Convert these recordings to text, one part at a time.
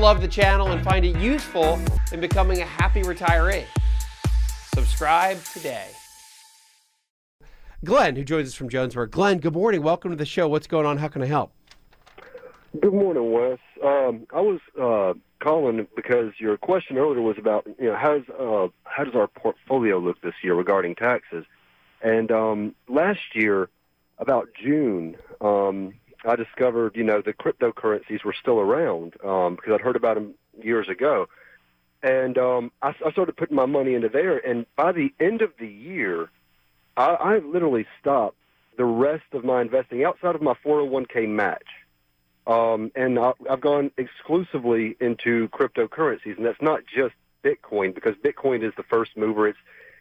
love the channel and find it useful in becoming a happy retiree. Subscribe today. Glen, who joins us from Jonesboro. Glen, good morning. Welcome to the show. What's going on? How can I help? Good morning, Wes. I was calling because your question earlier was about, how does our portfolio look this year regarding taxes? And last year, about June, I discovered, the cryptocurrencies were still around because I'd heard about them years ago. And I started putting my money into there. And by the end of the year, I literally stopped the rest of my investing outside of my 401k match. And I've gone exclusively into cryptocurrencies, and that's not just Bitcoin, because Bitcoin is the first mover.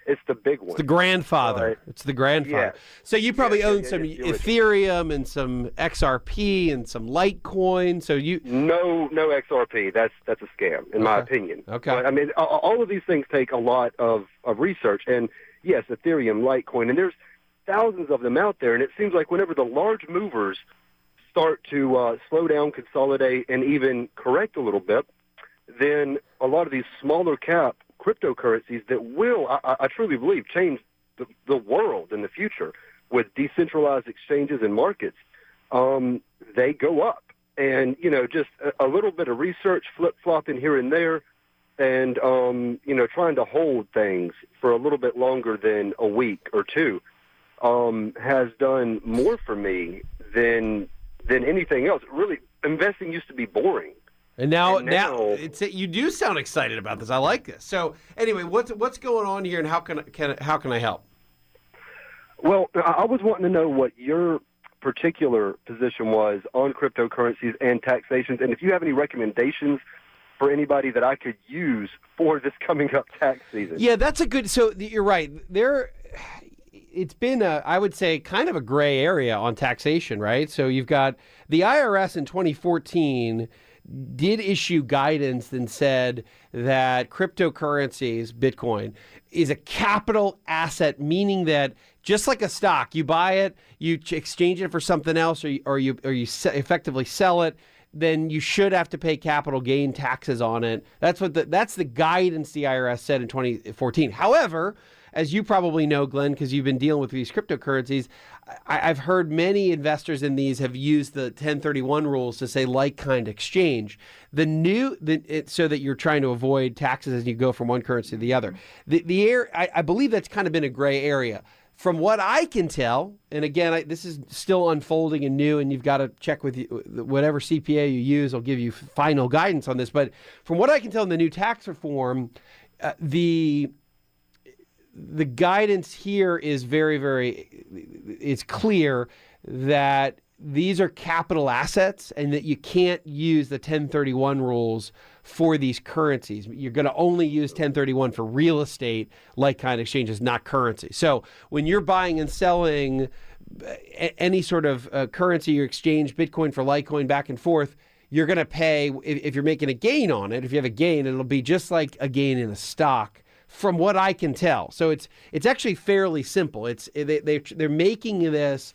It's the big one. It's the grandfather. It's the grandfather. Yeah. So you probably own some Ethereum and some XRP and some Litecoin. So you no XRP. That's a scam, in my opinion. Okay. But, I mean, all of these things take a lot of research, and yes, Ethereum, Litecoin, and there's thousands of them out there. And it seems like whenever the large movers start to slow down, consolidate, and even correct a little bit, then a lot of these smaller cap cryptocurrencies that will, I truly believe, change the world in the future with decentralized exchanges and markets, they go up. And, just a little bit of research, flip-flopping here and there, and, trying to hold things for a little bit longer than a week or two has done more for me than anything else. Really, investing used to be boring. And now you do sound excited about this. I like this. So anyway, what's going on here, and how can I help? Well, I was wanting to know what your particular position was on cryptocurrencies and taxations, and if you have any recommendations for anybody that I could use for this coming up tax season. Yeah, that's a good. So you're right. It's been I would say, kind of a gray area on taxation, right? So you've got the IRS in 2014 did issue guidance and said that cryptocurrencies, Bitcoin, is a capital asset, meaning that just like a stock, you buy it, you exchange it for something else, or you effectively sell it, then you should have to pay capital gain taxes on it. That's the guidance the IRS said in 2014. However, as you probably know, Glenn, because you've been dealing with these cryptocurrencies, I've heard many investors in these have used the 1031 rules to say like-kind exchange. So that you're trying to avoid taxes as you go from one currency to the other. I believe that's kind of been a gray area. From what I can tell, and again, this is still unfolding and new, and you've got to check with whatever CPA you use will give you final guidance on this. But from what I can tell in the new tax reform, the guidance here is very, very, it's clear that these are capital assets and that you can't use the 1031 rules for these currencies. You're going to only use 1031 for real estate, like-kind exchanges, not currency. So when you're buying and selling any sort of currency, you exchange Bitcoin for Litecoin back and forth, you're going to pay, if you're making a gain on it, if you have a gain, it'll be just like a gain in a stock, from what I can tell. So it's actually fairly simple. They're making this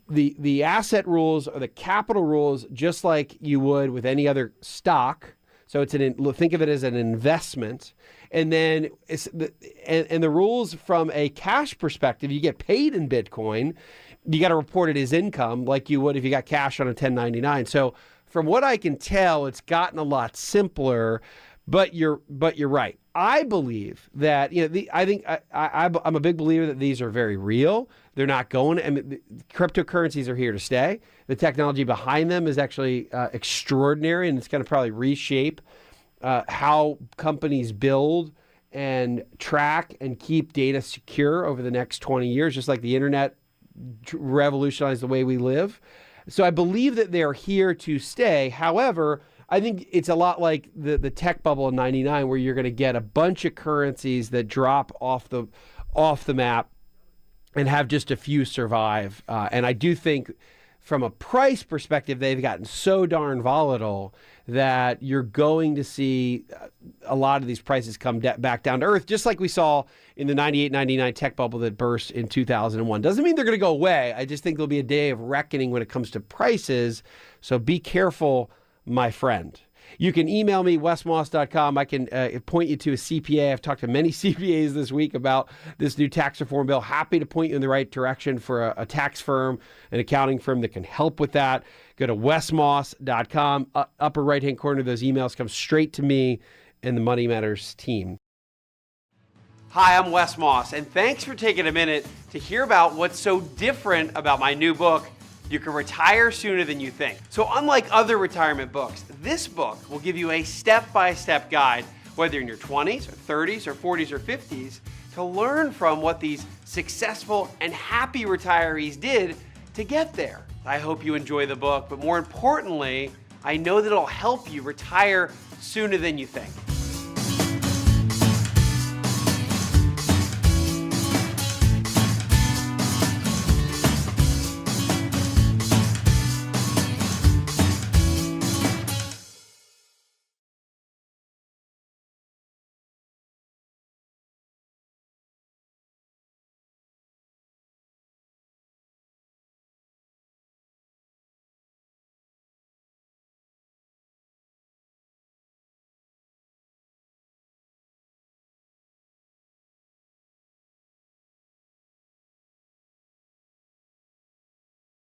the asset rules or the capital rules just like you would with any other stock. So think of it as an investment, and then the rules from a cash perspective. You get paid in Bitcoin. You got to report it as income like you would if you got cash on a 1099. So from what I can tell, it's gotten a lot simpler. But you're right. I believe that I'm a big believer that these are very real. They're not going. Cryptocurrencies are here to stay. The technology behind them is actually extraordinary, and it's going to probably reshape how companies build and track and keep data secure over the next 20 years, just like the internet revolutionized the way we live. So I believe that they're here to stay. However, I think it's a lot like the tech bubble in '99, where you're going to get a bunch of currencies that drop off the map and have just a few survive. And I do think from a price perspective, they've gotten so darn volatile that you're going to see a lot of these prices come back down to earth, just like we saw in the 98, 99 tech bubble that burst in 2001. Doesn't mean they're going to go away. I just think there'll be a day of reckoning when it comes to prices. So be careful, my friend. You can email me, wesmoss.com. I can point you to a CPA. I've talked to many CPAs this week about this new tax reform bill. Happy to point you in the right direction for a tax firm, an accounting firm that can help with that. Go to wesmoss.com. Upper right-hand corner, those emails come straight to me and the Money Matters team. Hi, I'm Wes Moss, and thanks for taking a minute to hear about what's so different about my new book, You Can Retire Sooner Than You Think. So unlike other retirement books, this book will give you a step-by-step guide, whether you're in your 20s or 30s or 40s or 50s, to learn from what these successful and happy retirees did to get there. I hope you enjoy the book, but more importantly, I know that it'll help you retire sooner than you think.